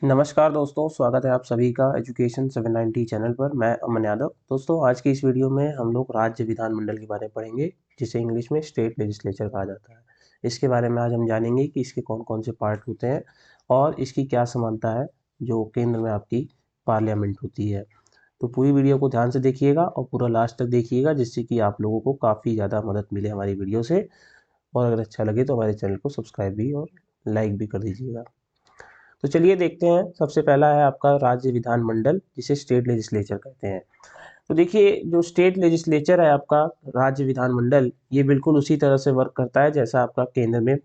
नमस्कार दोस्तों, स्वागत है आप सभी का एजुकेशन 790 चैनल पर। मैं अमन यादव। दोस्तों, आज की इस वीडियो में हम लोग राज्य विधानमंडल के बारे में पढ़ेंगे, जिसे इंग्लिश में स्टेट लेजिस्लेचर कहा जाता है। इसके बारे में आज हम जानेंगे कि इसके कौन कौन से पार्ट होते हैं और इसकी क्या समानता है जो केंद्र में आपकी पार्लियामेंट होती है। तो पूरी वीडियो को ध्यान से देखिएगा और पूरा लास्ट तक देखिएगा, जिससे कि आप लोगों को काफ़ी ज़्यादा मदद मिले हमारी वीडियो से। और अगर अच्छा लगे तो हमारे चैनल को सब्सक्राइब भी और लाइक भी कर दीजिएगा। तो चलिए देखते हैं। सबसे पहला है आपका राज्य विधानमंडल, जिसे स्टेट लेजिस्लेचर कहते हैं। तो देखिए, जो स्टेट लेजिस्लेचर है आपका राज्य विधानमंडल, ये बिल्कुल उसी तरह से वर्क करता है जैसा आपका केंद्र में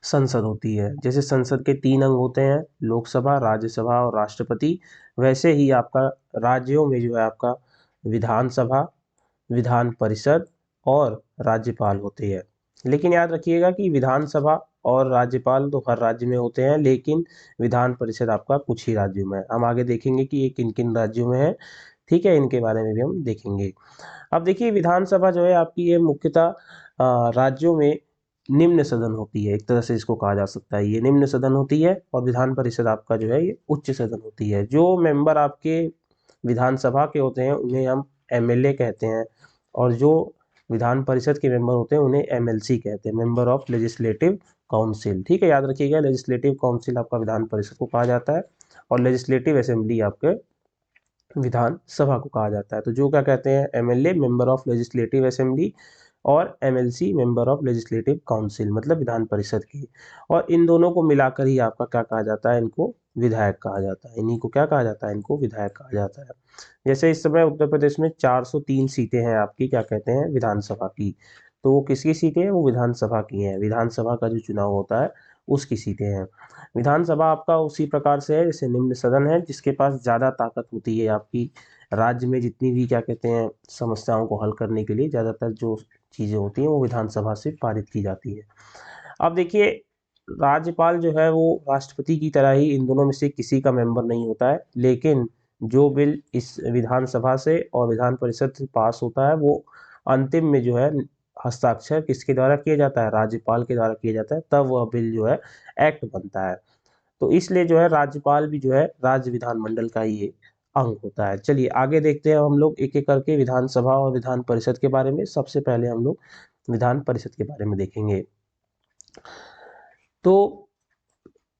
संसद होती है। जैसे संसद के 3 अंग होते हैं, लोकसभा, राज्यसभा और राष्ट्रपति, वैसे ही आपका राज्यों में जो है आपका विधानसभा, विधान परिषद और राज्यपाल होते हैं। लेकिन याद रखिएगा कि विधानसभा और राज्यपाल तो हर राज्य में होते हैं, लेकिन विधान परिषद आपका कुछ ही राज्यों में है। हम आगे देखेंगे कि ये किन किन राज्यों में है। ठीक है, इनके बारे में भी हम देखेंगे। अब देखिए, विधानसभा जो है आपकी, ये मुख्यतः राज्यों में निम्न सदन होती है। एक तरह से इसको कहा जा सकता है, ये निम्न सदन होती है। और विधान परिषद आपका जो है ये उच्च सदन होती है। जो मेंबर आपके विधानसभा के होते हैं उन्हें हम एमएलए कहते हैं, और जो विधान परिषद के मेंबर होते हैं उन्हें एमएलसी कहते हैं, मेंबर ऑफ लेजिस्लेटिव काउंसिल। ठीक है, याद रखिएगा, लेजिस्लेटिव काउंसिल आपका विधान परिषद को कहा जाता है और लेजिस्लेटिव असेंबली आपके विधान सभा को कहा जाता है। तो जो क्या कहते हैं, MLA member of legislative assembly और MLC member of legislative council, मतलब विधान परिषद की। और इन दोनों को मिलाकर ही आपका क्या कहा जाता है, इनको विधायक कहा जाता है। इन्हीं को क्या कहा जाता है, इनको विधायक कहा जाता है। जैसे इस समय उत्तर प्रदेश में 403 सीटें हैं आपकी, क्या कहते हैं, विधानसभा की। तो वो किसकी सीटें हैं, वो विधानसभा की हैं। विधानसभा का जो चुनाव होता है उसकी सीटें हैं। विधानसभा आपका उसी प्रकार से है जैसे निम्न सदन है, जिसके पास ज़्यादा ताकत होती है आपकी राज्य में जितनी भी क्या कहते हैं समस्याओं को हल करने के लिए ज़्यादातर जो चीज़ें होती हैं वो विधानसभा से पारित की जाती है। अब देखिए, राज्यपाल जो है वो राष्ट्रपति की तरह ही इन दोनों में से किसी का मेंबर नहीं होता है, लेकिन जो बिल इस विधानसभा से और विधान परिषद से पास होता है वो अंतिम में जो है हस्ताक्षर किसके द्वारा किया जाता है, राज्यपाल के द्वारा किया जाता है। तब वह बिल जो है एक्ट बनता है। तो इसलिए जो है राज्यपाल भी जो है राज्य विधानमंडल का ही एक अंग होता है। चलिए आगे देखते हैं हम लोग एक एक करके विधानसभा और विधान परिषद के बारे में। सबसे पहले हम लोग विधान परिषद के बारे में देखेंगे। तो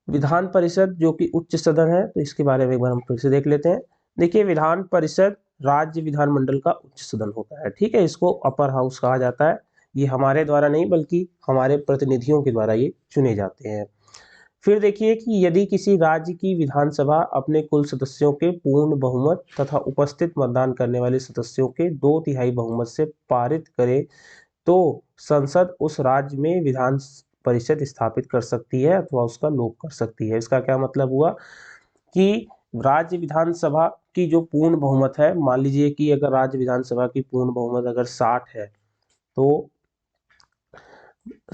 विधान परिषद जो कि उच्च सदन है, तो इसके बारे में एक बार हम फिर से देख लेते हैं। देखिए, विधान परिषद राज्य विधानमंडल का उच्च सदन होता है। ठीक है, इसको अपर हाउस कहा जाता है। ये हमारे द्वारा नहीं बल्कि हमारे प्रतिनिधियों के द्वारा ये चुने जाते हैं। फिर देखिए कि यदि किसी राज्य की विधानसभा अपने कुल सदस्यों के पूर्ण बहुमत तथा उपस्थित मतदान करने वाले सदस्यों के 2/3 बहुमत से पारित करे, तो संसद उस राज्य में विधान परिषद स्थापित कर सकती है अथवा उसका लोप कर सकती है। इसका क्या मतलब हुआ कि राज्य विधानसभा की जो पूर्ण बहुमत है, मान लीजिए कि अगर राज्य विधानसभा की पूर्ण बहुमत अगर 60 है, तो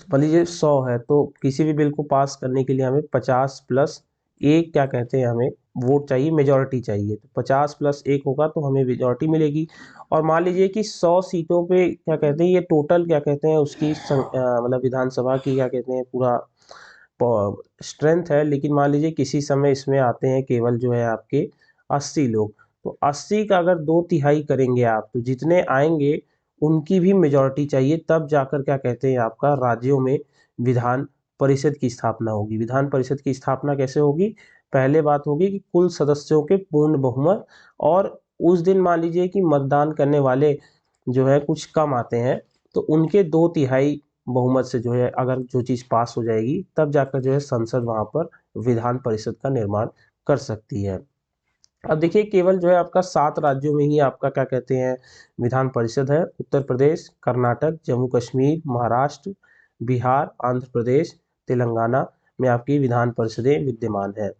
मान लीजिए 100 है, तो किसी भी बिल को पास करने के लिए हमें 50 प्लस 1 क्या कहते हैं, हमें वोट चाहिए, मेजॉरिटी चाहिए। तो 50 प्लस 1 होगा तो हमें मेजॉरिटी मिलेगी। और मान लीजिए कि 100 सीटों पे क्या कहते हैं, ये टोटल क्या कहते हैं उसकी मतलब विधानसभा की क्या कहते हैं पूरा स्ट्रेंथ है। लेकिन मान लीजिए किसी समय इसमें आते हैं केवल जो है आपके 80 लोग, तो 80 का अगर 2/3 करेंगे आप, तो जितने आएंगे उनकी भी मेजॉरिटी चाहिए, तब जाकर क्या कहते हैं आपका राज्यों में विधान परिषद की स्थापना होगी। विधान परिषद की स्थापना कैसे होगी, पहले बात होगी कि कुल सदस्यों के पूर्ण बहुमत, और उस दिन मान लीजिए कि मतदान करने वाले जो है कुछ कम आते हैं, तो उनके 2/3 बहुमत से जो है अगर जो चीज़ पास हो जाएगी, तब जाकर जो है संसद वहाँ पर विधान परिषद का निर्माण कर सकती है। अब देखिए, केवल जो है आपका 7 राज्यों में ही आपका क्या कहते हैं विधान परिषद है। उत्तर प्रदेश, कर्नाटक, जम्मू कश्मीर, महाराष्ट्र, बिहार, आंध्र प्रदेश, तेलंगाना में आपकी विधान परिषदें विद्यमान है।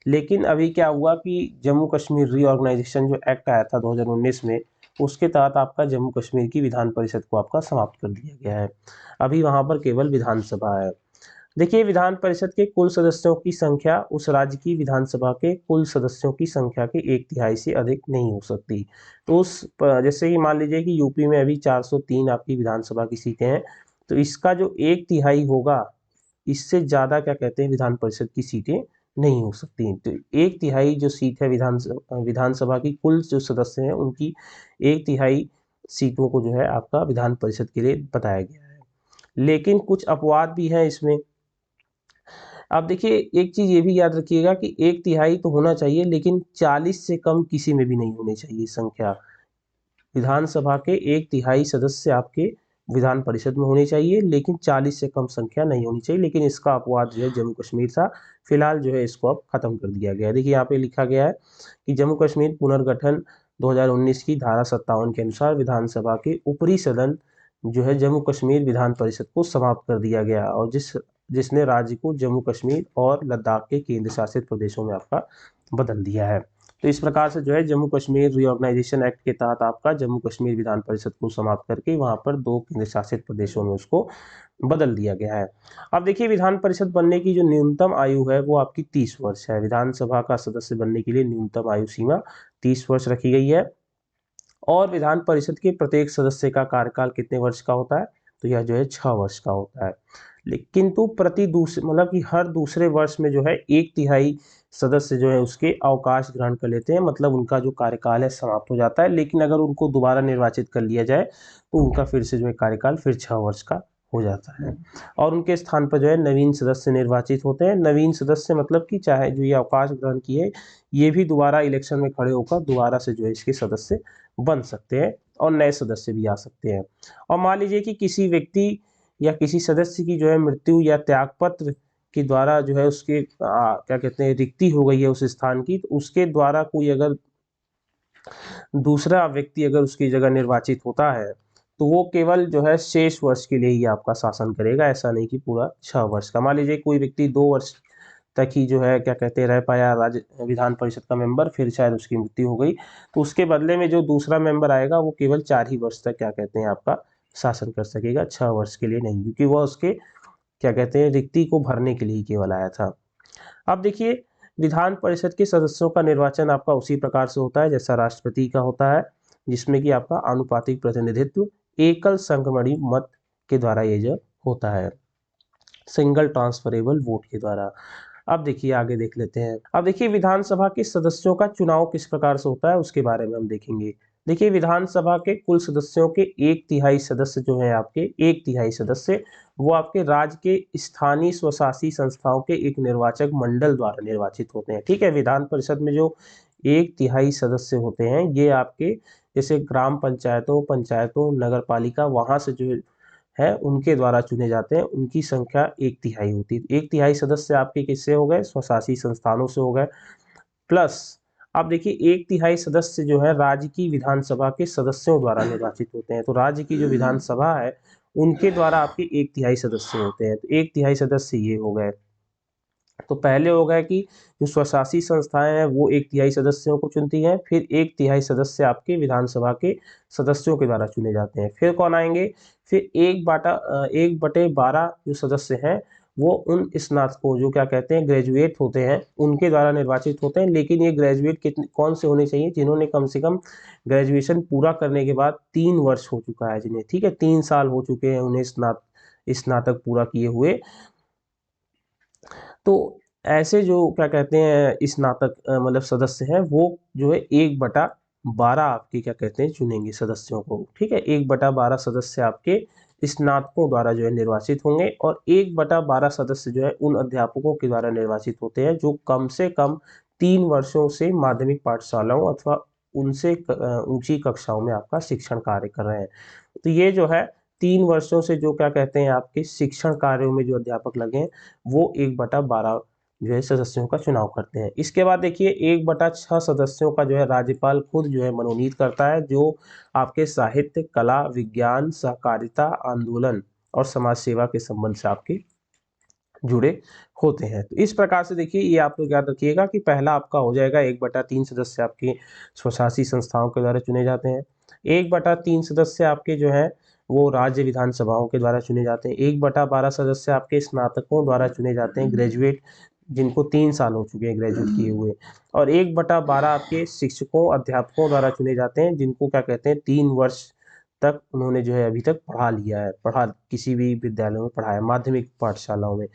लेकिन अभी क्या हुआ कि जम्मू कश्मीर रीऑर्गेनाइजेशन जो एक्ट आया था 2019 में, उसके तहत आपका जम्मू कश्मीर की विधान परिषद को आपका समाप्त कर दिया गया है। अभी वहाँ पर केवल विधानसभा है। देखिए, विधान परिषद के कुल सदस्यों की संख्या उस राज्य की विधानसभा के कुल सदस्यों की संख्या के 1/3 से अधिक नहीं हो सकती। तो जैसे कि मान लीजिए कि यूपी में अभी 403 आपकी विधानसभा की सीटें हैं, तो इसका जो 1/3 होगा, इससे ज़्यादा क्या कहते हैं विधान परिषद की सीटें नहीं हो सकती। तो 1/3 जो सीट है विधानसभा की कुल जो सदस्य हैं उनकी 1/3 सीटों को जो है आपका विधान परिषद के लिए बताया गया है। लेकिन कुछ अपवाद भी हैं इसमें। अब देखिए एक चीज़ ये भी याद रखिएगा कि 1/3 तो होना चाहिए, लेकिन 40 से कम किसी में भी नहीं होनी चाहिए संख्या। विधानसभा के 1/3 सदस्य आपके विधान परिषद में होने चाहिए, लेकिन 40 से कम संख्या नहीं होनी चाहिए। लेकिन इसका अपवाद जो है जम्मू कश्मीर था। फिलहाल जो है इसको अब खत्म कर दिया गया है। देखिए यहाँ पे लिखा गया है कि जम्मू कश्मीर पुनर्गठन 2019 की धारा 57 के अनुसार विधानसभा के ऊपरी सदन जो है जम्मू कश्मीर विधान परिषद को समाप्त कर दिया गया, और जिसने राज्य को जम्मू कश्मीर और लद्दाख के केंद्र शासित प्रदेशों में आपका बदल दिया है। तो इस प्रकार से जो है जम्मू कश्मीर रीऑर्गेनाइजेशन एक्ट के तहत आपका जम्मू कश्मीर विधान परिषद को समाप्त करके वहां पर 2 केंद्र शासित प्रदेशों में उसको बदल दिया गया है। अब देखिए विधान परिषद बनने की जो न्यूनतम आयु है वो आपकी 30 वर्ष है। विधानसभा का सदस्य बनने के लिए न्यूनतम आयु सीमा 30 वर्ष रखी गई है। और विधान परिषद के प्रत्येक सदस्य का कार्यकाल कितने वर्ष का होता है, तो यह जो है 6 वर्ष का होता है। लेकिन तो मतलब कि हर दूसरे वर्ष में जो है 1/3 सदस्य जो है उसके अवकाश ग्रहण कर लेते हैं, मतलब उनका जो कार्यकाल है समाप्त हो जाता है। लेकिन अगर उनको दोबारा निर्वाचित कर लिया जाए तो उनका फिर से जो है कार्यकाल फिर 6 वर्ष का हो जाता है, और उनके स्थान पर जो है नवीन सदस्य निर्वाचित होते हैं। नवीन सदस्य मतलब कि चाहे जो ये अवकाश ग्रहण किए ये भी दोबारा इलेक्शन में खड़े होकर दोबारा से जो है इसके सदस्य बन सकते हैं, और नए सदस्य भी आ सकते हैं। और मान लीजिए कि किसी व्यक्ति या किसी सदस्य की जो है मृत्यु या त्यागपत्र के द्वारा जो है उसके क्या कहते हैं रिक्ति हो गई है उस स्थान की, तो उसके द्वारा कोई अगर दूसरा व्यक्ति अगर उसकी जगह निर्वाचित होता है तो वो केवल जो है शेष वर्ष के लिए ही आपका शासन करेगा, ऐसा नहीं कि पूरा 6 वर्ष का। मान लीजिए कोई व्यक्ति 2 वर्ष तक ही जो है क्या कहते हैं रह पाया राज्य विधान परिषद का मेंबर, फिर शायद उसकी मृत्यु हो गई, तो उसके बदले में जो दूसरा मेंबर आएगा वो केवल 4 ही वर्ष तक क्या कहते हैं आपका शासन कर सकेगा, 6 वर्ष के लिए नहीं, क्योंकि वह उसके क्या कहते हैं रिक्ति को भरने के लिए केवल आया था। अब देखिए विधान परिषद के सदस्यों का निर्वाचन आपका उसी प्रकार से होता है जैसा राष्ट्रपति का होता है, जिसमें कि आपका आनुपातिक प्रतिनिधित्व एकल संक्रमणी मत के द्वारा ये जो होता है, सिंगल ट्रांसफरेबल वोट के द्वारा। अब देखिए आगे देख लेते हैं। अब देखिए विधानसभा के सदस्यों का चुनाव किस प्रकार से होता है उसके बारे में हम देखेंगे। देखिए विधानसभा के कुल सदस्यों के 1/3 सदस्य जो है आपके 1/3 सदस्य वो आपके राज्य के स्थानीय स्वशासी संस्थाओं के एक निर्वाचक मंडल द्वारा निर्वाचित होते हैं। ठीक है, विधान परिषद में जो 1/3 सदस्य होते हैं ये आपके जैसे ग्राम पंचायतों नगर पालिका वहां से जो है उनके द्वारा चुने जाते हैं, उनकी संख्या 1/3 होती है। 1/3 सदस्य आपके किससे हो गए, स्वशासी संस्थानों से हो गए। प्लस अब देखिए 1/3 सदस्य जो है राज्य की विधानसभा के सदस्यों द्वारा निर्वाचित होते हैं। तो राज्य की जो विधानसभा है उनके द्वारा आपके 1/3 सदस्य होते हैं। तो 1/3 सदस्य ये हो गए। तो पहले हो गया कि जो स्वशासी संस्थाएं हैं वो 1/3 सदस्यों को चुनती हैं, फिर 1/3 सदस्य आपके विधानसभा के सदस्यों के द्वारा चुने जाते हैं। फिर कौन आएंगे, फिर 1/12 जो सदस्य हैं वो उन स्नातकों जो क्या कहते हैं ग्रेजुएट होते हैं उनके द्वारा निर्वाचित होते हैं। लेकिन ये ग्रेजुएट कितने कौन से होने चाहिए, जिन्होंने कम से कम ग्रेजुएशन पूरा करने के बाद 3 वर्ष हो चुका है जिन्हें, ठीक है 3 साल हो चुके हैं उन्हें स्नातक पूरा किए हुए। तो ऐसे जो क्या कहते हैं स्नातक मतलब सदस्य हैं वो जो है 1/12 आपके क्या कहते हैं चुनेंगे सदस्यों को। ठीक है, 1/12 सदस्य आपके स्नातकों द्वारा जो है निर्वाचित होंगे, और 1/12 सदस्य जो है उन अध्यापकों के द्वारा निर्वाचित होते हैं जो कम से कम 3 वर्षों से माध्यमिक पाठशालाओं अथवा उनसे ऊंची कक्षाओं में आपका शिक्षण कार्य कर रहे हैं। तो ये जो है 3 वर्षों से जो क्या कहते हैं आपके शिक्षण कार्यों में जो अध्यापक लगे हैं वो 1/12 जो है सदस्यों का चुनाव करते हैं। इसके बाद देखिए 1/6 सदस्यों का जो है राज्यपाल खुद जो है मनोनीत करता है, जो आपके साहित्य, कला, विज्ञान, सहकारिता, आंदोलन और समाज सेवा के संबंध से आपके जुड़े होते हैं। तो इस प्रकार से देखिए ये आप लोग याद रखिएगा कि पहला आपका हो जाएगा 1/3 सदस्य आपके स्वशासी संस्थाओं के द्वारा चुने जाते हैं। 1/3 सदस्य आपके जो है वो राज्य विधानसभाओं के द्वारा चुने जाते हैं। 1/12 सदस्य आपके स्नातकों द्वारा चुने जाते हैं, ग्रेजुएट जिनको 3 साल हो चुके हैं ग्रेजुएट किए हुए। और 1/12 आपके शिक्षकों अध्यापकों द्वारा चुने जाते हैं जिनको क्या कहते हैं 3 वर्ष तक उन्होंने जो है अभी तक पढ़ा लिया है, किसी भी विद्यालय में पढ़ाया, माध्यमिक पाठशालाओं में।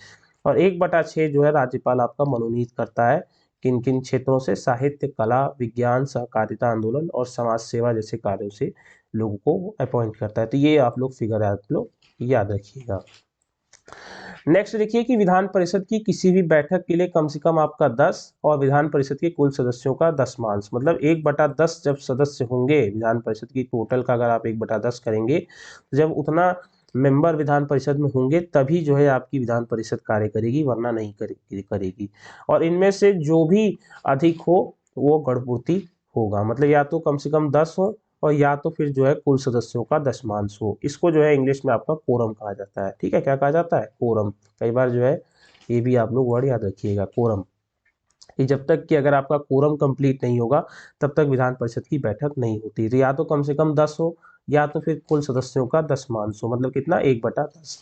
और 1/6 जो है राज्यपाल आपका मनोनीत करता है किन किन क्षेत्रों से, साहित्य, कला, विज्ञान, सहकारिता आंदोलन और समाज सेवा जैसे कार्यों से लोगों को अपॉइंट करता है। तो ये आप लोग फिगर आप लोग याद रखिएगा। नेक्स्ट देखिए कि विधान परिषद की किसी भी बैठक के लिए कम से कम आपका 10 और विधान परिषद के कुल सदस्यों का 10वांश, मतलब 1/10 जब सदस्य होंगे विधान परिषद की टोटल का, अगर आप 1/10 करेंगे तो जब उतना मेंबर विधान परिषद में होंगे तभी जो है आपकी विधान परिषद कार्य करेगी, वरना नहीं करेगी। और इनमें से जो भी अधिक हो वो गणपूर्ति होगा, मतलब या तो कम से कम 10 हो और या तो फिर जो है कुल सदस्यों का 10वांश हो। इसको जो है इंग्लिश में आपका कोरम कहा जाता है। ठीक है, क्या कहा जाता है? कोरम। कई बार जो है ये भी आप लोग वर्ड याद रखिएगा, कोरम। कि जब तक कि अगर आपका कोरम कंप्लीट नहीं होगा तब तक विधान परिषद की बैठक नहीं होती। तो या तो कम से कम 10 हो या तो फिर कुल सदस्यों का 10वांश हो, मतलब कितना? 1/10।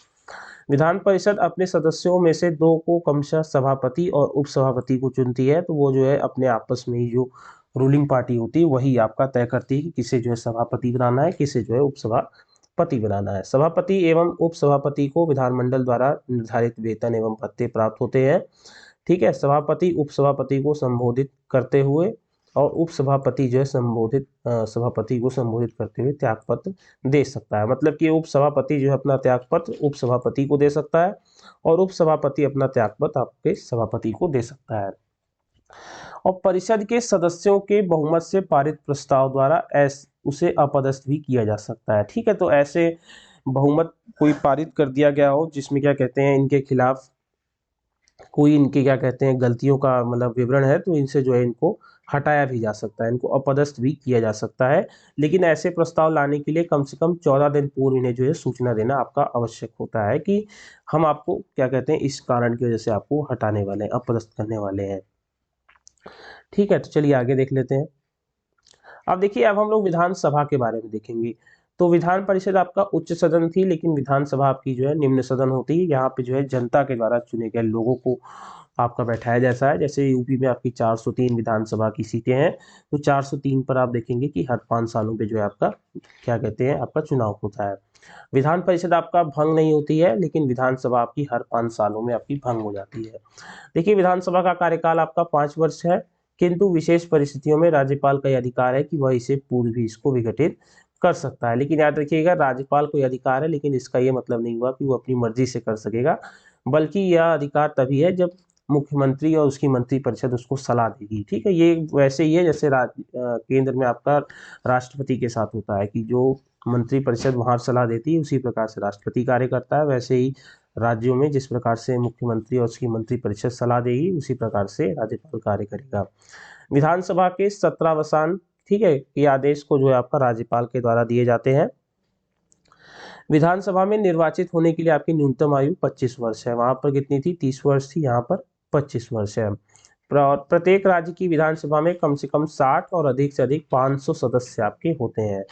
विधान परिषद अपने सदस्यों में से 2 को क्रमशः सभापति और उपसभापति को चुनती है। तो वो जो है अपने आपस में ही जो रूलिंग पार्टी होती है वही आपका तय करती है कि किसे जो है सभापति बनाना है, किसे जो है उपसभापति बनाना है। सभापति एवं उपसभापति को विधानमंडल द्वारा निर्धारित वेतन एवं भत्ते प्राप्त होते हैं। ठीक है, सभापति उपसभापति को संबोधित करते हुए और उपसभापति जो है सभापति को संबोधित करते हुए त्यागपत्र दे सकता है। मतलब कि उपसभापति जो है अपना त्यागपत्र उपसभापति को दे सकता है और उपसभापति अपना त्यागपत्र आपके सभापति को दे सकता है। और परिषद के सदस्यों के बहुमत से पारित प्रस्ताव द्वारा उसे अपदस्थ भी किया जा सकता है। ठीक है, तो ऐसे बहुमत कोई पारित कर दिया गया हो जिसमें क्या कहते हैं इनके खिलाफ कोई इनके क्या कहते हैं गलतियों का मतलब विवरण है, तो इनसे जो है इनको हटाया भी जा सकता है, इनको अपदस्थ भी किया जा सकता है। लेकिन ऐसे प्रस्ताव लाने के लिए कम से कम 14 दिन पूर्व इन्हें जो है सूचना देना आपका आवश्यक होता है कि हम आपको क्या कहते हैं इस कारण की वजह से आपको हटाने वाले हैं, अपदस्थ करने वाले हैं। ठीक है, तो चलिए आगे देख लेते हैं। अब देखिए, अब हम लोग विधानसभा के बारे में देखेंगे। तो विधान परिषद आपका उच्च सदन थी, लेकिन विधानसभा आपकी जो है निम्न सदन होती है। यहाँ पे जो है जनता के द्वारा चुने गए लोगों को आपका बैठाया जैसा है। जैसे यूपी में आपकी 403 विधानसभा की सीटें हैं, तो 403 पर आप देखेंगे कि हर 5 सालों पे जो है आपका क्या कहते हैं आपका चुनाव होता है। विधान परिषद आपका भंग नहीं होती है, लेकिन विधानसभा आपकी हर 5 सालों में आपकी भंग हो जाती है। देखिए, विधानसभा का कार्यकाल आपका 5 वर्ष है, किंतु विशेष परिस्थितियों में राज्यपाल का यह अधिकार है कि वह इसे पूर्व भी इसको विघटित कर सकता है। लेकिन याद रखिएगा, राज्यपाल को यह अधिकार है, लेकिन इसका ये मतलब नहीं हुआ कि वो अपनी मर्जी से कर सकेगा, बल्कि यह अधिकार तभी है जब मुख्यमंत्री और उसकी मंत्रिपरिषद उसको सलाह देगी। ठीक है, ये वैसे ही है जैसे केंद्र में आपका राष्ट्रपति के साथ होता है कि जो मंत्रिपरिषद वहां सलाह देती है उसी प्रकार से राष्ट्रपति कार्य करता है। वैसे ही राज्यों में जिस प्रकार से मुख्यमंत्री और उसकी मंत्रिपरिषद सलाह देगी उसी प्रकार से राज्यपाल कार्य करेगा। विधानसभा के 17वां, ठीक है, ये आदेश को जो है आपका राज्यपाल के द्वारा दिए जाते हैं। विधानसभा में निर्वाचित होने के लिए आपकी न्यूनतम आयु 25 वर्ष है। वहां पर कितनी थी? 30 वर्ष थी, यहाँ पर 25 वर्ष है। प्रत्येक राज्य की विधानसभा में कम से कम 60 और अधिक से अधिक 500 सदस्य आपके होते हैं।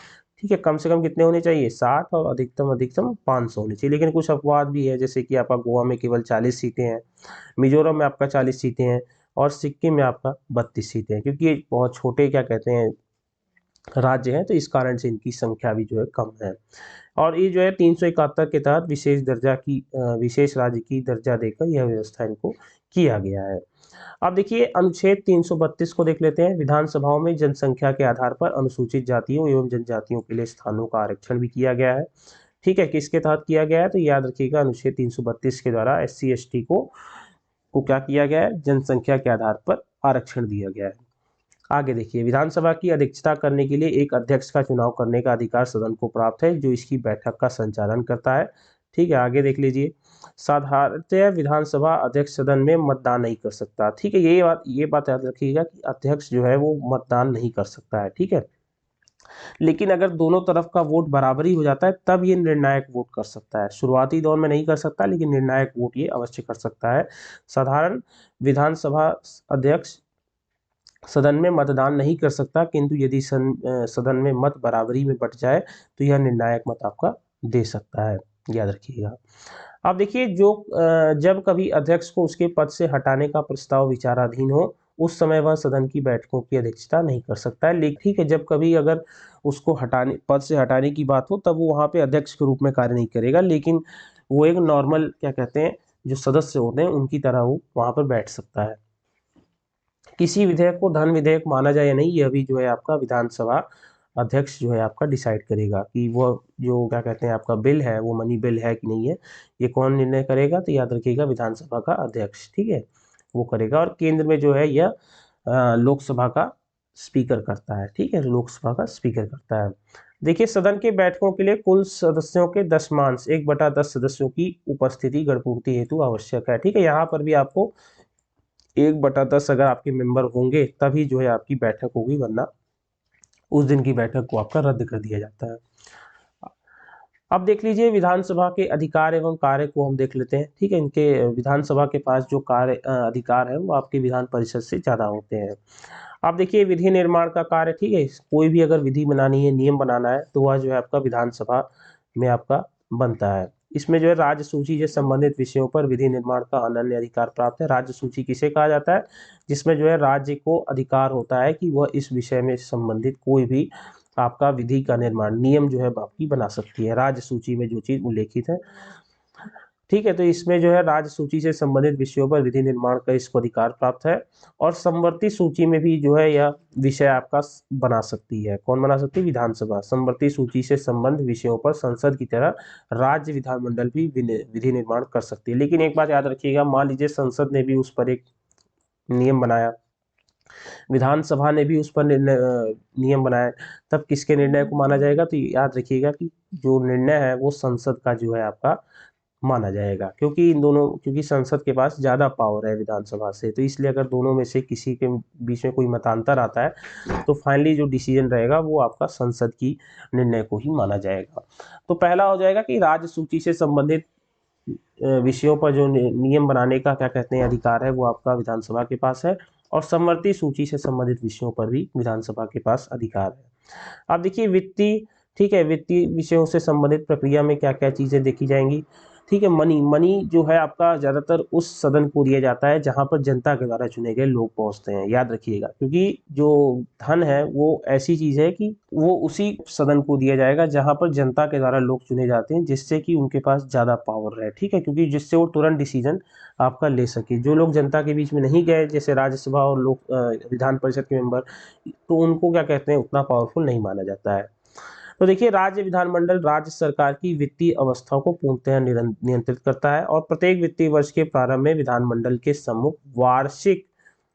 ठीक है, कम से कम कितने होने चाहिए? 60 और अधिकतम अधिकतम 500 होने चाहिए। लेकिन कुछ अपवाद भी है, जैसे कि आपका गोवा में केवल 40 सीटें हैं, मिजोरम में आपका 40 सीटें हैं और सिक्किम में आपका 32 सीटें हैं, क्योंकि ये बहुत छोटे क्या कहते हैं राज्य हैं, तो इस कारण से इनकी संख्या भी जो है कम है। और ये जो है 371 के तहत विशेष राज्य की दर्जा देकर यह व्यवस्था इनको किया गया है। अब देखिए, अनुच्छेद 332 को देख लेते हैं। विधानसभाओं में जनसंख्या के आधार पर अनुसूचित जातियों एवं जनजातियों के लिए स्थानों का आरक्षण भी किया गया है। ठीक है, किसके तहत किया गया है? तो याद रखिएगा, अनुच्छेद 332 के द्वारा SC ST को क्या किया गया है? जनसंख्या के आधार पर आरक्षण दिया गया है। आगे देखिए, विधानसभा की अध्यक्षता करने के लिए एक अध्यक्ष का चुनाव करने का अधिकार सदन को प्राप्त है, जो इसकी बैठक का संचालन करता है। ठीक है, आगे देख लीजिए। साधारणतः विधानसभा अध्यक्ष सदन में मतदान नहीं कर सकता। ठीक है, ये बात याद रखिएगा कि अध्यक्ष जो है वो मतदान नहीं कर सकता है। ठीक है, लेकिन अगर दोनों तरफ का वोट बराबरी हो जाता है तब ये निर्णायक वोट कर सकता है। शुरुआती दौर में नहीं कर सकता, लेकिन निर्णायक वोट ये अवश्य कर सकता है। साधारण विधानसभा अध्यक्ष सदन में मतदान नहीं कर सकता, किंतु यदि सदन में मत बराबरी में बट जाए तो यह निर्णायक मत आपका दे सकता है, याद रखिएगा। अब देखिए, जब कभी अध्यक्ष को उसके पद से हटाने का प्रस्ताव विचाराधीन हो, उस समय वह सदन की बैठकों की अध्यक्षता नहीं कर सकता है। लेकिन ठीक है, जब कभी अगर उसको पद से हटाने की बात हो तब वो वहाँ पे अध्यक्ष के रूप में कार्य नहीं करेगा, लेकिन वो एक नॉर्मल क्या कहते हैं जो सदस्य होते हैं उनकी तरह वो वहाँ पर बैठ सकता है। किसी विधेयक को धन विधेयक माना जाए या नहीं, यह भी जो है आपका विधानसभा अध्यक्ष जो है आपका डिसाइड करेगा कि वो जो क्या कहते हैं आपका बिल है वो मनी बिल है कि नहीं है, ये कौन निर्णय करेगा, तो याद रखिएगा विधानसभा का अध्यक्ष, ठीक है, वो करेगा। और केंद्र में जो है यह लोकसभा का स्पीकर करता है, ठीक है, लोकसभा का स्पीकर करता है। देखिए, सदन के बैठकों के लिए कुल सदस्यों के दशमांश 1/10 सदस्यों की उपस्थिति गणपूर्ति हेतु आवश्यक है, ठीक है। यहाँ पर भी आपको 1/10 अगर आपके मेंबर होंगे तभी जो है आपकी बैठक होगी, वरना उस दिन की बैठक को आपका रद्द कर दिया जाता है। अब देख लीजिए विधानसभा के अधिकार एवं कार्य को हम देख लेते हैं, ठीक है। इनके विधानसभा के पास जो कार्य अधिकार है वो आपके विधान परिषद से ज़्यादा होते हैं। आप देखिए विधि निर्माण का कार्य, ठीक है, कोई भी अगर विधि बनानी है, नियम बनाना है, तो वह जो है आपका विधानसभा में आपका बनता है। इसमें जो है राज्य सूची से संबंधित विषयों पर विधि निर्माण का अनन्य अधिकार प्राप्त है। राज्य सूची किसे कहा जाता है? जिसमें जो है राज्य को अधिकार होता है कि वह इस विषय में संबंधित कोई भी आपका विधि का निर्माण, नियम जो है आपकी बना सकती है, राज्य सूची में जो चीज उल्लेखित है, ठीक है। तो इसमें जो है राज्य सूची से संबंधित विषयों पर विधि निर्माण का इसको अधिकार प्राप्त है। और समवर्ती सूची में भी जो है यह विषय आपका बना सकती है। कौन बना सकती है? विधानसभा। समवर्ती सूची से संबंध विषयों पर संसद की तरह राज्य विधानमंडल भी विधि निर्माण कर सकती है। लेकिन एक बात याद रखिएगा, मान लीजिए संसद ने भी उस पर एक नियम बनाया, विधानसभा ने भी उस पर नियम बनाया, तब किसके निर्णय को माना जाएगा? तो याद रखिएगा कि जो निर्णय है वो संसद का जो है आपका माना जाएगा, क्योंकि इन दोनों, क्योंकि संसद के पास ज्यादा पावर है विधानसभा से, तो इसलिए अगर दोनों में से किसी के बीच में कोई मतांतर आता है तो फाइनली जो डिसीजन रहेगा वो आपका संसद की निर्णय को ही माना जाएगा। तो पहला हो जाएगा कि राज्य सूची से संबंधित विषयों पर जो नियम बनाने का क्या कहते हैं अधिकार है वो आपका विधानसभा के पास है। और समवर्ती सूची से संबंधित विषयों पर भी विधानसभा के पास अधिकार है। अब देखिए वित्तीय, ठीक है, वित्तीय विषयों से संबंधित प्रक्रिया में क्या क्या चीजें देखी जाएंगी, ठीक है। मनी, मनी जो है आपका ज्यादातर उस सदन को दिया जाता है जहां पर जनता के द्वारा चुने गए लोग पहुंचते हैं, याद रखिएगा, क्योंकि जो धन है वो ऐसी चीज है कि वो उसी सदन को दिया जाएगा जहां पर जनता के द्वारा लोग चुने जाते हैं, जिससे कि उनके पास ज्यादा पावर है, ठीक है, क्योंकि जिससे वो तुरंत डिसीजन आपका ले सके। जो लोग जनता के बीच में नहीं गए, जैसे राज्यसभा और लोक विधान परिषद के मेंबर, तो उनको क्या कहते हैं उतना पावरफुल नहीं माना जाता है। तो देखिए राज्य विधानमंडल राज्य सरकार की वित्तीय अवस्था को पूर्णतः नियंत्रित करता है। और प्रत्येक वित्तीय वर्ष के प्रारंभ में विधानमंडल के सम्मुख वार्षिक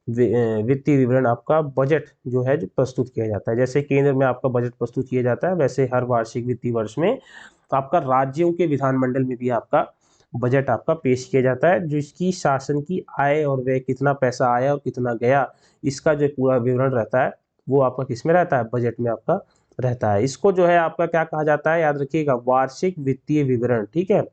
वित्तीय विवरण, आपका बजट जो है जो प्रस्तुत किया जाता है। जैसे केंद्र में आपका बजट प्रस्तुत किया जाता है, वैसे हर वार्षिक वित्तीय वर्ष में आपका राज्यों के विधानमंडल में भी आपका बजट आपका पेश किया जाता है, जिसकी शासन की आय और व्यय, कितना पैसा आया और कितना गया, इसका जो पूरा विवरण रहता है वो आपका किसमें रहता है? बजट में आपका रहता है। इसको जो है आपका क्या कहा जाता है? याद रखिएगा, वार्षिक वित्तीय विवरण, ठीक है।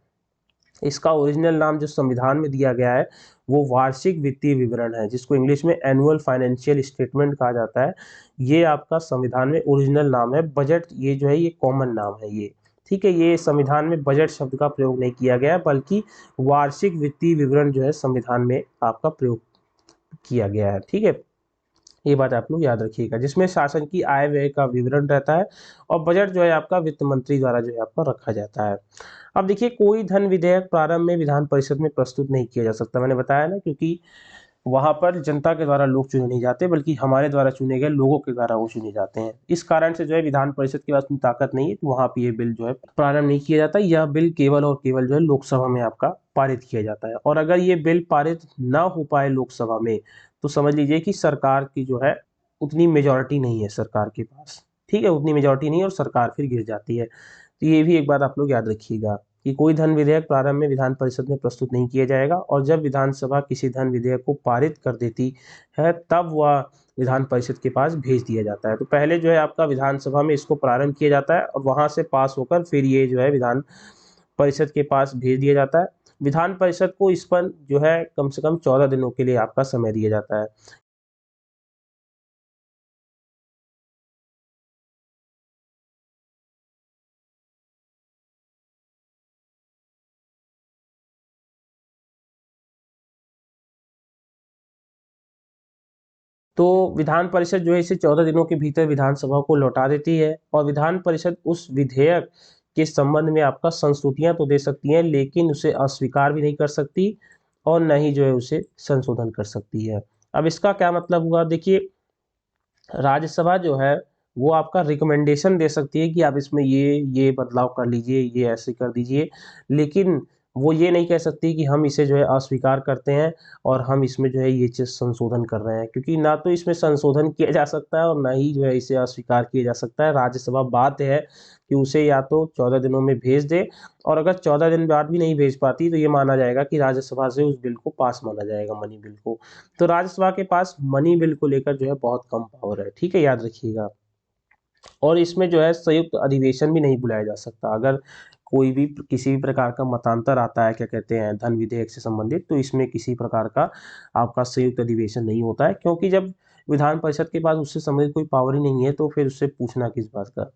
इसका ओरिजिनल नाम जो संविधान में दिया गया है वो वार्षिक वित्तीय विवरण है, जिसको इंग्लिश में एनुअल फाइनेंशियल स्टेटमेंट कहा जाता है। ये आपका संविधान में ओरिजिनल नाम है। बजट ये जो है ये कॉमन नाम है ये, ठीक है। ये संविधान में बजट शब्द का प्रयोग नहीं किया गया है, बल्कि वार्षिक वित्तीय विवरण जो है संविधान में आपका प्रयोग किया गया है, ठीक है। ये बात आप लोग याद रखिएगा, जिसमें शासन की आय व्यय का विवरण रहता है। और बजट जो है आपका वित्त मंत्री द्वारा जो है आपका रखा जाता है। अब देखिए कोई धन विधेयक प्रारंभ में विधान परिषद में प्रस्तुत नहीं किया जा सकता, मैंने बताया ना, क्योंकि वहां पर जनता के द्वारा लोग चुने नहीं जाते, बल्कि हमारे द्वारा चुने गए लोगों के द्वारा वो चुने जाते हैं। इस कारण से जो है विधान परिषद के पास उतनी ताकत नहीं है, तो वहां पे ये बिल जो है प्रारंभ नहीं किया जाता। यह बिल केवल और केवल जो है लोकसभा में आपका पारित किया जाता है। और अगर ये बिल पारित ना हो पाए लोकसभा में, तो समझ लीजिए कि सरकार की जो है उतनी मेजोरिटी नहीं है सरकार के पास, ठीक है, उतनी मेजोरिटी नहीं है और सरकार फिर गिर जाती है। तो ये भी एक बात आप लोग याद रखिएगा कि कोई धन विधेयक प्रारंभ में विधान परिषद में प्रस्तुत नहीं किया जाएगा, और जब विधानसभा किसी धन विधेयक को पारित कर देती है तब वह विधान परिषद के पास भेज दिया जाता है। तो पहले जो है आपका विधानसभा में इसको प्रारंभ किया जाता है और वहां से पास होकर फिर ये जो है विधान परिषद के पास भेज दिया जाता है। विधान परिषद को इस पर जो है कम से कम 14 दिनों के लिए आपका समय दिया जाता है। तो विधान परिषद जो है इसे 14 दिनों के भीतर विधानसभा को लौटा देती है, और विधान परिषद उस विधेयक के संबंध में आपका संस्तुतियां तो दे सकती हैं, लेकिन उसे अस्वीकार भी नहीं कर सकती और न ही जो है उसे संशोधन कर सकती है। अब इसका क्या मतलब हुआ, देखिए राज्यसभा जो है वो आपका रिकमेंडेशन दे सकती है कि आप इसमें ये बदलाव कर लीजिए, ये ऐसे कर दीजिए, लेकिन वो ये नहीं कह सकती कि हम इसे जो है अस्वीकार करते हैं और हम इसमें जो है ये चीज़ संशोधन कर रहे हैं, क्योंकि ना तो इसमें संशोधन किया जा सकता है और ना ही जो है इसे अस्वीकार किया जा सकता है। राज्यसभा बाध्य है कि उसे या तो 14 दिनों में भेज दे, और अगर 14 दिन बाद भी नहीं भेज पाती तो ये माना जाएगा कि राज्यसभा से उस बिल को पास माना जाएगा, मनी बिल को। तो राज्यसभा के पास मनी बिल को लेकर जो है बहुत कम पावर है, ठीक है, याद रखिएगा। और इसमें जो है संयुक्त अधिवेशन भी नहीं बुलाया जा सकता। अगर कोई भी किसी भी प्रकार का मतांतर आता है, क्या कहते हैं, धन विधेयक से संबंधित, तो इसमें किसी प्रकार का आपका संयुक्त अधिवेशन नहीं होता है, क्योंकि जब विधान परिषद के पास उससे संबंधित कोई पावर ही नहीं है तो फिर उससे पूछना किस बात का।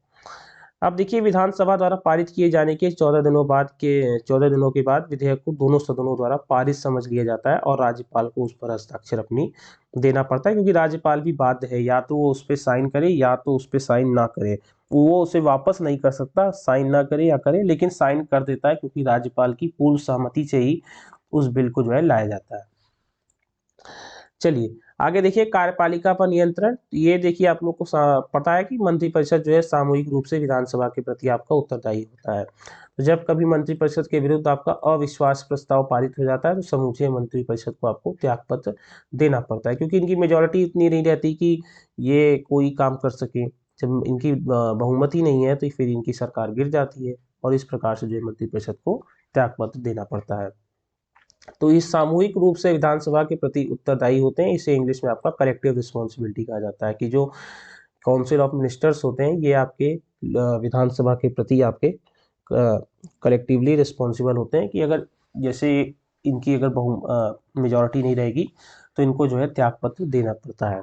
अब देखिए विधानसभा द्वारा पारित किए जाने के 14 दिनों के बाद विधेयक को दोनों सदनों द्वारा पारित समझ लिया जाता है और राज्यपाल को उस पर हस्ताक्षर अपनी देना पड़ता है, क्योंकि राज्यपाल भी बाध्य है, या तो वो उस पर साइन करे या तो उस पर साइन ना करे। वो उसे वापस नहीं कर सकता, साइन ना करे या करे, लेकिन साइन कर देता है, क्योंकि राज्यपाल की पूर्व सहमति से ही उस बिल को जो है लाया जाता है। चलिए आगे देखिए कार्यपालिका पर नियंत्रण। ये देखिए आप लोग को पता है कि मंत्रिपरिषद जो है सामूहिक रूप से विधानसभा के प्रति आपका उत्तरदायी होता है। तो जब कभी मंत्रिपरिषद के विरुद्ध आपका अविश्वास प्रस्ताव पारित हो जाता है तो समूचे मंत्रिपरिषद को आपको त्यागपत्र देना पड़ता है, क्योंकि इनकी मेजोरिटी इतनी नहीं रहती कि ये कोई काम कर सके। जब इनकी बहुमति नहीं है तो फिर इनकी सरकार गिर जाती है, और इस प्रकार से जो है मंत्रिपरिषद को त्यागपत्र देना पड़ता है। तो इस सामूहिक रूप से विधानसभा के प्रति उत्तरदायी होते हैं, इसे इंग्लिश में आपका कलेक्टिव रिस्पॉन्सिबिलिटी कहा जाता है, कि जो काउंसिल ऑफ मिनिस्टर्स होते हैं ये आपके विधानसभा के प्रति आपके कलेक्टिवली रिस्पॉन्सिबल होते हैं, कि अगर जैसे इनकी अगर मेजॉरिटी नहीं रहेगी तो इनको जो है त्यागपत्र देना पड़ता है।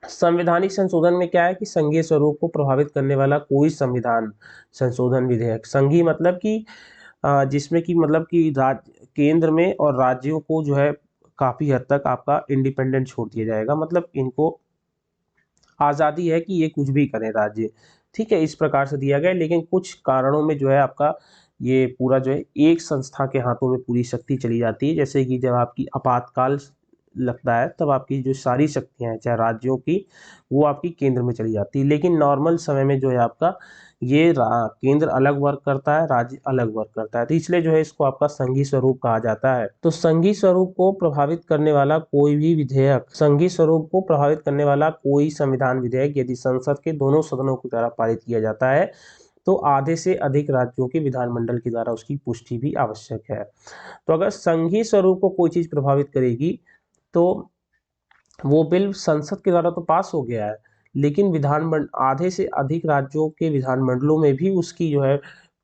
संवैधानिक संशोधन में क्या है कि संघीय स्वरूप को प्रभावित करने वाला कोई संविधान संशोधन विधेयक, संघीय मतलब कि जिसमें कि मतलब कि केंद्र में और राज्यों को जो है काफी हद तक आपका इंडिपेंडेंट छोड़ दिया जाएगा, मतलब इनको आज़ादी है कि ये कुछ भी करें राज्य, ठीक है, इस प्रकार से दिया गया। लेकिन कुछ कारणों में जो है आपका ये पूरा जो है एक संस्था के हाथों में पूरी शक्ति चली जाती है, जैसे कि जब आपकी आपातकाल लगता है तब आपकी जो सारी शक्तियां हैं चाहे राज्यों की, वो आपकी केंद्र में चली जाती है। लेकिन नॉर्मल समय में जो है आपका ये केंद्र अलग वर्क करता है, राज्य अलग वर्क करता है, तो इसलिए जो है इसको आपका संघीय स्वरूप कहा जाता है। तो संघीय स्वरूप को प्रभावित करने वाला कोई भी विधेयक, संघीय स्वरूप को प्रभावित करने वाला कोई संविधान विधेयक यदि संसद के दोनों सदनों के द्वारा पारित किया जाता है तो आधे से अधिक राज्यों के विधानमंडल के द्वारा उसकी पुष्टि भी आवश्यक है। तो अगर संघीय स्वरूप को कोई चीज प्रभावित करेगी तो वो बिल संसद के द्वारा तो पास हो गया है, लेकिन विधानमंडल आधे से अधिक राज्यों के विधानमंडलों में भी उसकी जो है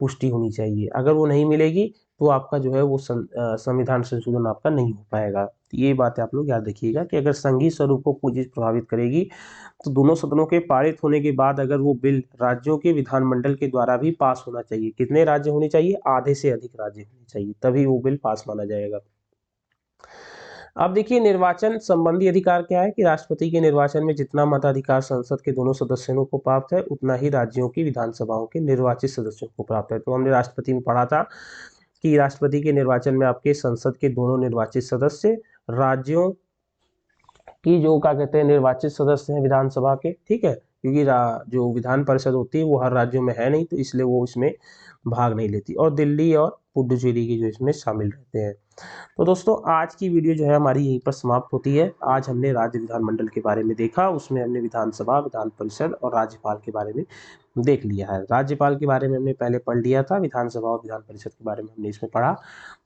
पुष्टि होनी चाहिए। अगर वो नहीं मिलेगी तो आपका जो है वो संविधान संशोधन आपका नहीं हो पाएगा। तो ये बात आप लोग याद रखिएगा कि अगर संघीय स्वरूप को कोई चीज प्रभावित करेगी तो दोनों सदनों के पारित होने के बाद अगर वो बिल राज्यों के विधानमंडल के द्वारा भी पास होना चाहिए, कितने राज्य होने चाहिए, आधे से अधिक राज्य होने चाहिए, तभी वो बिल पास माना जाएगा। अब देखिए निर्वाचन संबंधी अधिकार क्या है कि राष्ट्रपति के निर्वाचन में जितना मताधिकार संसद के दोनों सदस्यों को प्राप्त है उतना ही राज्यों की विधानसभाओं के निर्वाचित सदस्यों को प्राप्त है। तो हमने राष्ट्रपति में पढ़ा था कि राष्ट्रपति के निर्वाचन में आपके संसद के दोनों निर्वाचित सदस्य, राज्यों की जो क्या कहते हैं निर्वाचित सदस्य हैं विधानसभा के, ठीक है, क्योंकि जो विधान परिषद होती है वो हर राज्यों में है नहीं, तो इसलिए वो इसमें भाग नहीं लेती, और दिल्ली और पुडुचेरी की जो इसमें शामिल रहते हैं। तो दोस्तों आज की वीडियो जो है हमारी यहीं पर समाप्त होती है। आज हमने राज्य विधानमंडल के बारे में देखा, उसमें हमने विधानसभा, विधान परिषद और राज्यपाल के बारे में देख लिया है। राज्यपाल के बारे में हमने पहले पढ़ लिया था, विधानसभा और विधान परिषद के बारे में हमने इसमें पढ़ा।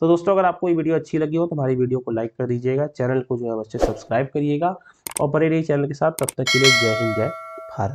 तो दोस्तों अगर आपको ये वीडियो अच्छी लगी हो तो हमारी वीडियो को लाइक कर दीजिएगा, चैनल को जो है अवश्य सब्सक्राइब करिएगा और बने रहिए चैनल के साथ। तब तक के लिए जय हिंद, जय भारत।